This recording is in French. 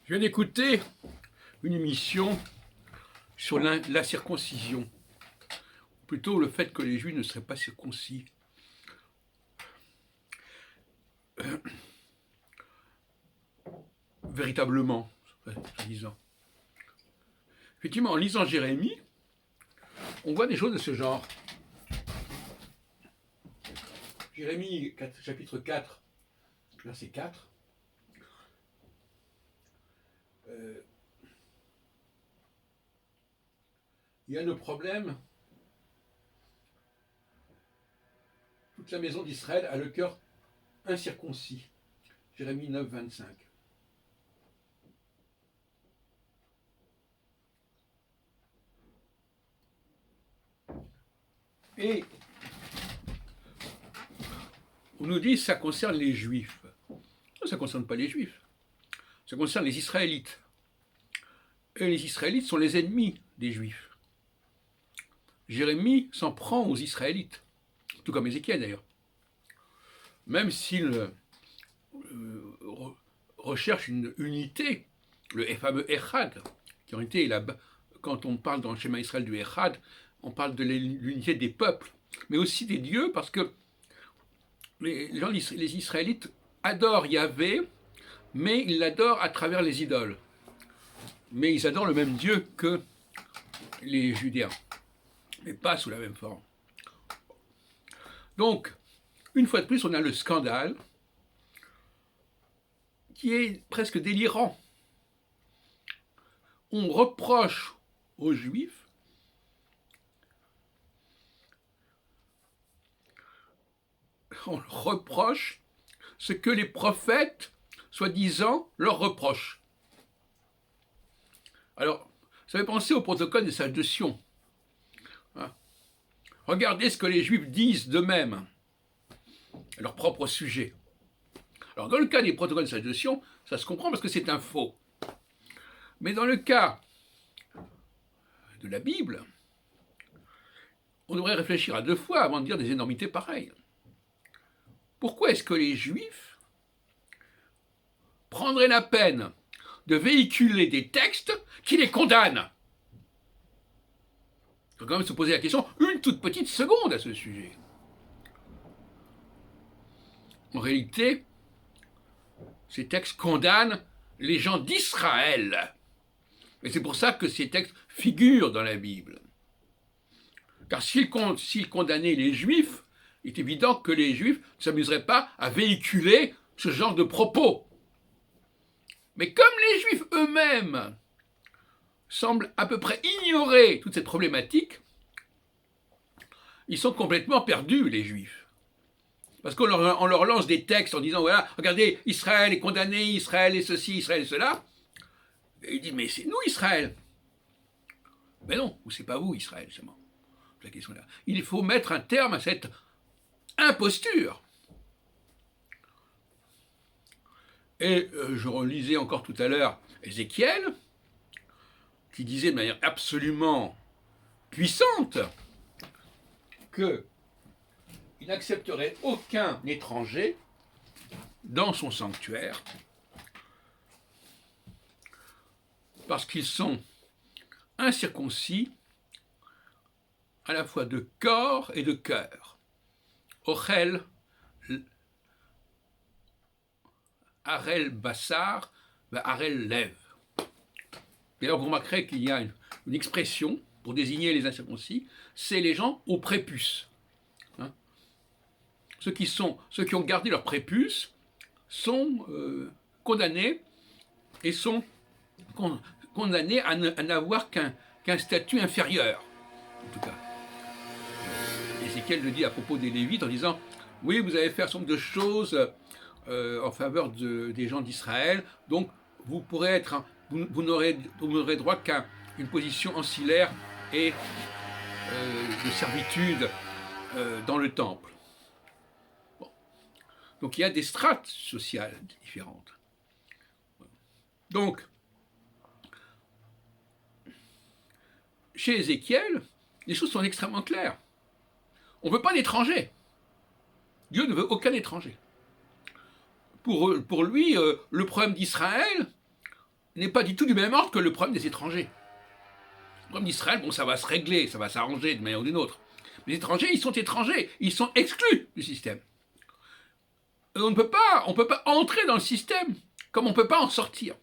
Je viens d'écouter une émission sur la circoncision, ou plutôt le fait que les Juifs ne seraient pas circoncis. Véritablement, en lisant. Effectivement, en lisant Jérémie, on voit des choses de ce genre. Jérémie chapitre 4, verset 4. Il y a le problème, toute la maison d'Israël a le cœur incirconcis. Jérémie 9, 25. Et on nous dit que ça concerne les Juifs. Ça ne concerne pas les Juifs. Ça concerne les Israélites. Et les Israélites sont les ennemis des Juifs. Jérémie s'en prend aux Israélites, tout comme Ézéchiel d'ailleurs. Même s'il recherche une unité, le fameux Echad, qui en été quand on parle dans le schéma Israël du Echad, on parle de l'unité des peuples, mais aussi des dieux, parce que les Israélites adorent Yahvé, mais ils l'adorent à travers les idoles. Mais ils adorent le même Dieu que les Judéens, mais pas sous la même forme. Donc, une fois de plus, on a le scandale qui est presque délirant. On reproche aux Juifs ce que les prophètes, soi-disant, leur reprochent. Alors, ça fait penser au protocole des sages de Sion. Regardez ce que les Juifs disent d'eux-mêmes, à leur propre sujet. Alors, dans le cas des protocoles des sages de Sion, ça se comprend parce que c'est un faux. Mais dans le cas de la Bible, on devrait réfléchir à deux fois avant de dire des énormités pareilles. Pourquoi est-ce que les Juifs prendraient la peine de véhiculer des textes qui les condamnent? Il faut quand même se poser la question une toute petite seconde à ce sujet. En réalité, ces textes condamnent les gens d'Israël. Et c'est pour ça que ces textes figurent dans la Bible. Car s'ils condamnaient les Juifs, il est évident que les Juifs ne s'amuseraient pas à véhiculer ce genre de propos. Mais comme les Juifs eux-mêmes semblent à peu près ignorer toute cette problématique, ils sont complètement perdus, les Juifs. Parce qu'on leur lance des textes en disant, voilà, regardez, Israël est condamné, Israël est ceci, Israël est cela. Et ils disent, mais c'est nous, Israël. Mais non, ou c'est pas vous, Israël, seulement. La question là. Il faut mettre un terme à cette imposture. Et je relisais encore tout à l'heure Ézéchiel, qui disait de manière absolument puissante qu'il n'accepterait aucun étranger dans son sanctuaire parce qu'ils sont incirconcis à la fois de corps et de cœur. Ochel, Arel Bassar, Arel Lev. Et alors vous remarquerez qu'il y a une expression pour désigner les incirconcis, c'est les gens au prépuce. Ceux qui ont gardé leur prépuce sont condamnés et sont condamnés à n'avoir qu'un statut inférieur, en tout cas. Ézéchiel le dit à propos des Lévites en disant « Oui, vous avez fait un certain nombre de choses en faveur des gens d'Israël, donc vous n'aurez droit qu'à une position ancillaire et de servitude dans le temple. » Bon. Donc il y a des strates sociales différentes. Donc, chez Ézéchiel, les choses sont extrêmement claires. On ne veut pas d'étrangers. Dieu ne veut aucun étranger. Pour lui, le problème d'Israël, n'est pas du tout du même ordre que le problème des étrangers. Le problème d'Israël, bon, ça va se régler, ça va s'arranger d'une manière ou d'une autre. Les étrangers, ils sont exclus du système. On ne peut pas entrer dans le système, comme on ne peut pas en sortir.